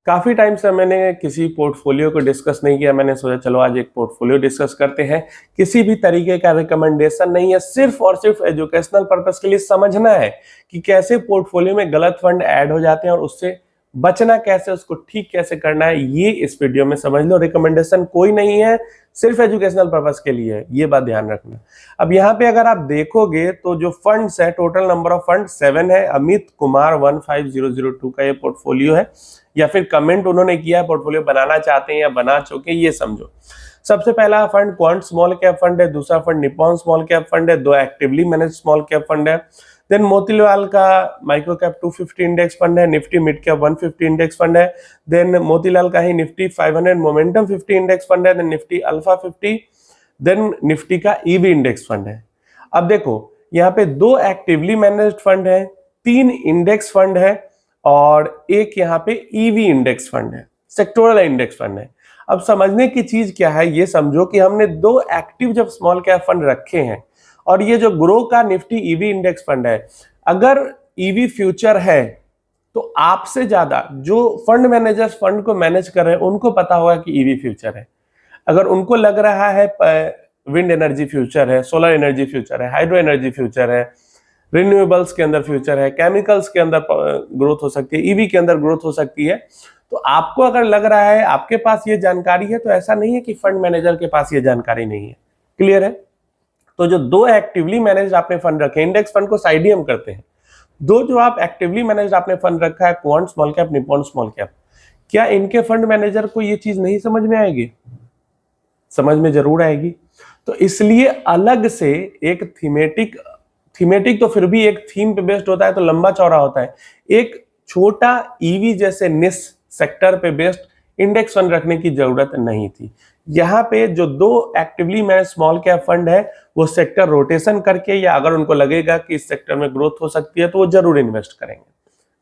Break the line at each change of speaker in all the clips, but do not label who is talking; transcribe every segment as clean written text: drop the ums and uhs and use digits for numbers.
काफी टाइम से मैंने किसी पोर्टफोलियो को डिस्कस नहीं किया। मैंने सोचा चलो आज एक पोर्टफोलियो डिस्कस करते हैं। किसी भी तरीके का रिकमेंडेशन नहीं है, सिर्फ और सिर्फ एजुकेशनल पर्पस के लिए समझना है कि कैसे पोर्टफोलियो में गलत फंड ऐड हो जाते हैं और उससे बचना कैसे, उसको ठीक कैसे करना है, ये इस वीडियो में समझ लो। रिकमेंडेशन कोई नहीं है, सिर्फ एजुकेशनल पर्पस के लिए है, ये बात ध्यान रखना। अब यहाँ पे अगर आप देखोगे तो जो फंड्स है, टोटल नंबर ऑफ फंड 7 है। अमित कुमार 15002 का ये पोर्टफोलियो है, या फिर कमेंट उन्होंने किया है पोर्टफोलियो बनाना चाहते हैं या बना चुके, ये समझो। सबसे पहला fund quant small cap fund है, दूसरा fund Nippon small cap fund है, दो actively manage small cap fund है। देन मोतीलाल का माइक्रो कैप 250 इंडेक्स फंड है, Nifty mid cap 150 index fund है। देन मोतीलाल का ही निफ्टी 500 मोमेंटम 50 इंडेक्स फंड है। Then Nifty alpha 50, then Nifty का ईवी इंडेक्स फंड है। अब देखो यहाँ पे दो एक्टिवली मैनेज्ड फंड है, 3 इंडेक्स फंड है और एक यहाँ पे ईवी इंडेक्स फंड है, सेक्टोरल इंडेक्स फंड है। अब समझने की चीज क्या है, ये समझो कि हमने दो एक्टिव जब स्मॉल कैप फंड रखे हैं और ये जो ग्रो का निफ्टी ईवी इंडेक्स फंड है, अगर ईवी फ्यूचर है तो आपसे ज्यादा जो फंड मैनेजर्स फंड को मैनेज कर रहे हैं उनको पता होगा कि ईवी फ्यूचर है। अगर उनको लग रहा है विंड एनर्जी फ्यूचर है, सोलर एनर्जी फ्यूचर है, हाइड्रो एनर्जी फ्यूचर है, रिन्यूएबल्स के अंदर फ्यूचर है, केमिकल्स के अंदर ग्रोथ हो सकती है, ईवी के अंदर ग्रोथ हो सकती है, तो आपको अगर लग रहा है आपके पास ये जानकारी है तो ऐसा नहीं है कि फंड मैनेजर के पास ये जानकारी नहीं है। क्लियर है? तो जो दो एक्टिवली मैनेज आपने फंड रखे, इंडेक्स फंड को साइड ही हम करते हैं, दो जो आप एक्टिवली मैनेज आपने फंड रखा है, quant small cap, Nippon small cap, क्या इनके फंड मैनेजर को ये चीज नहीं समझ में आएगी? समझ में जरूर आएगी। तो इसलिए अलग से एक थीमेटिक तो फिर भी एक थीम पे बेस्ड होता है तो लंबा चौड़ा होता है, एक छोटा ईवी जैसे निश सेक्टर पे बेस्ड इंडेक्स फंड रखने की जरूरत नहीं थी। यहाँ पे जो दो actively manage small cap fund है वो सेक्टर रोटेशन करके, या अगर उनको लगेगा कि इस सेक्टर में ग्रोथ हो सकती है तो वो जरूर इन्वेस्ट करेंगे।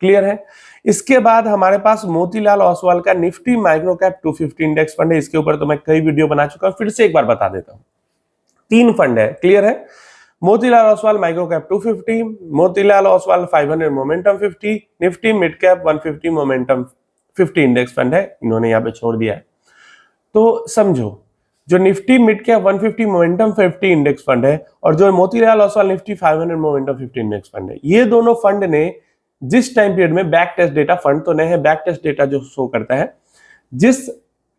क्लियर है? इसके बाद हमारे पास मोतीलाल ओसवाल का Nifty micro cap 250 index fund है। इसके ऊपर तो मैं कई वीडियो बना चुका हूं, फिर से एक बार बता देता हूं। 3 फंड है। क्लियर है? Motilal Oswal micro cap 250, Motilal Oswal 500 momentum 50, Nifty mid cap 150 momentum 50 index fund है, इन्होंने यहाँ पे छोड़ दिया है। तो समझो, जो Nifty mid cap 150 momentum 50 index fund है और जो Motilal Oswal Nifty 500 momentum 50 index fund है, ये दोनों फंड ने जिस टाइम पीरियड में, बैक टेस्ट डेटा फंड तो नहीं है, बैक टेस्ट डेटा जो शो करता है, जिस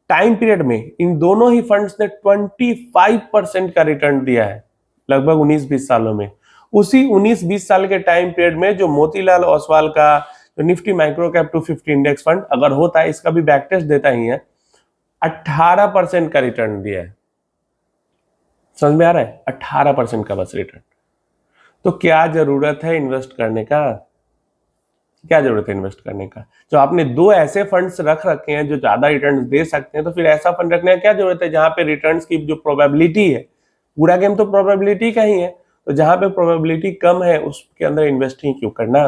टाइम पीरियड में इन दोनों ही फंड्स ने 25% का रिटर्न दिया है लगभग 19-20 सालों में, उसी 19-20 साल के टाइम पीरियड में जो मोतीलाल ओसवाल का जो Nifty micro cap 250 index fund अगर होता है, इसका भी बैक टेस्ट देता ही है, 18% का रिटर्न दिया है। समझ में आ रहा है? 18% का बस रिटर्न। तो क्या जरूरत है इन्वेस्ट करने का? क्या जरूरत है इन्वेस्ट करने का? जो आपने दो ऐसे फंड्स रख रखे हैं जो ज्यादा रिटर्न्स दे सकते हैं, तो फिर ऐसा फंड रखने का क्या जरूरत है जहां पे रिटर्न्स की जो प्रोबेबिलिटी है, पूरा गेम तो प्रोबेबिलिटी का ही है, तो जहां पे प्रोबेबिलिटी कम है उसके अंदर इन्वेस्ट ही क्यों करना?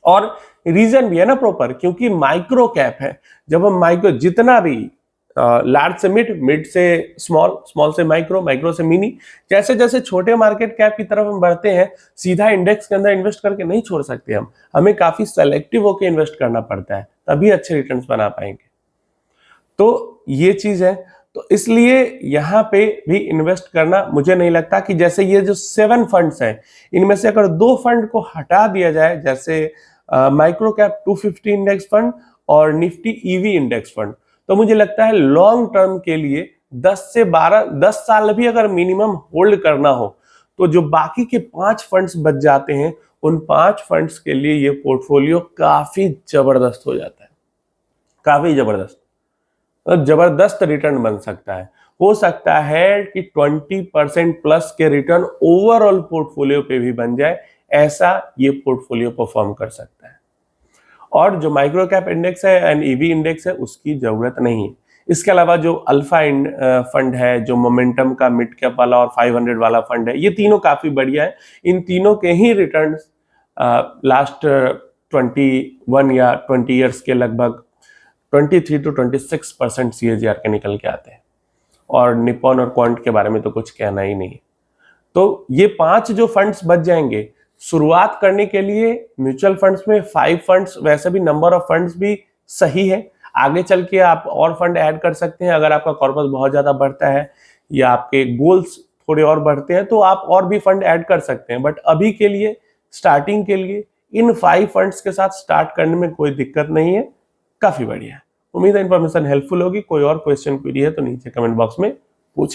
और रीजन भी है ना प्रॉपर, क्योंकि माइक्रो कैप है। जब हम माइक्रो, जितना भी लार्ज से मिड से स्मॉल, स्मॉल से माइक्रो, माइक्रो से मिनी, जैसे जैसे छोटे मार्केट कैप की तरफ हम बढ़ते हैं, सीधा इंडेक्स के अंदर इन्वेस्ट करके नहीं छोड़ सकते हम, हमें काफी सेलेक्टिव होकर इन्वेस्ट करना पड़ता है, तभी अच्छे रिटर्न्स बना पाएंगे। तो ये चीज है। तो इसलिए यहाँ पे भी इन्वेस्ट करना, मुझे नहीं लगता कि जैसे ये जो 7 फंड्स हैं, इनमें से अगर 2 फंड को हटा दिया जाए, जैसे माइक्रो कैप 250 इंडेक्स फंड और निफ्टी ईवी इंडेक्स फंड, तो मुझे लगता है लॉन्ग टर्म के लिए 10 साल भी अगर मिनिमम होल्ड करना हो, तो जो बाकी के 5 फंड्स बच जाते हैं, उन 5 फंड्स के लिए ये पोर्टफोलियो काफी जबरदस्त हो जाता है, काफी जबरदस्त, तो जबरदस्त रिटर्न बन सकता है। हो सकता है कि 20% प्लस के रिटर्न ओवरऑल पोर्टफोलियो पे भी बन जाए, ऐसा ये पोर्टफोलियो परफॉर्म कर सकता है। और जो माइक्रो कैप इंडेक्स है एंड ईवी इंडेक्स है, उसकी जरूरत नहीं है। इसके अलावा जो अल्फा फंड है, जो मोमेंटम का मिड कैप वाला और 500 वाला फंड है, ये तीनों काफी बढ़िया है। इन तीनों के ही रिटर्न्स लास्ट 21 या 20 ईयर्स के लगभग 23 to 26% CAGR के निकल के आते हैं, और निप्पॉन और क्वांट के बारे में तो कुछ कहना ही नहीं है। तो ये 5 जो फंड्स बच जाएंगे, शुरुआत करने के लिए म्यूचुअल फंड्स में 5 फंड्स, वैसे भी नंबर ऑफ फंड्स भी सही है। आगे चल के आप और फंड ऐड कर सकते हैं अगर आपका कॉर्पस बहुत ज्यादा बढ़ता है या आपके गोल्स थोड़े और बढ़ते हैं तो आप और भी फंड ऐड कर सकते हैं। बट अभी के लिए, स्टार्टिंग के लिए इन 5 फंड्स के साथ स्टार्ट करने में कोई दिक्कत नहीं है, काफी बढ़िया है। उम्मीद है इन्फॉर्मेशन हेल्पफुल होगी। कोई और क्वेश्चन क्वेरी है तो नीचे कमेंट बॉक्स में पूछ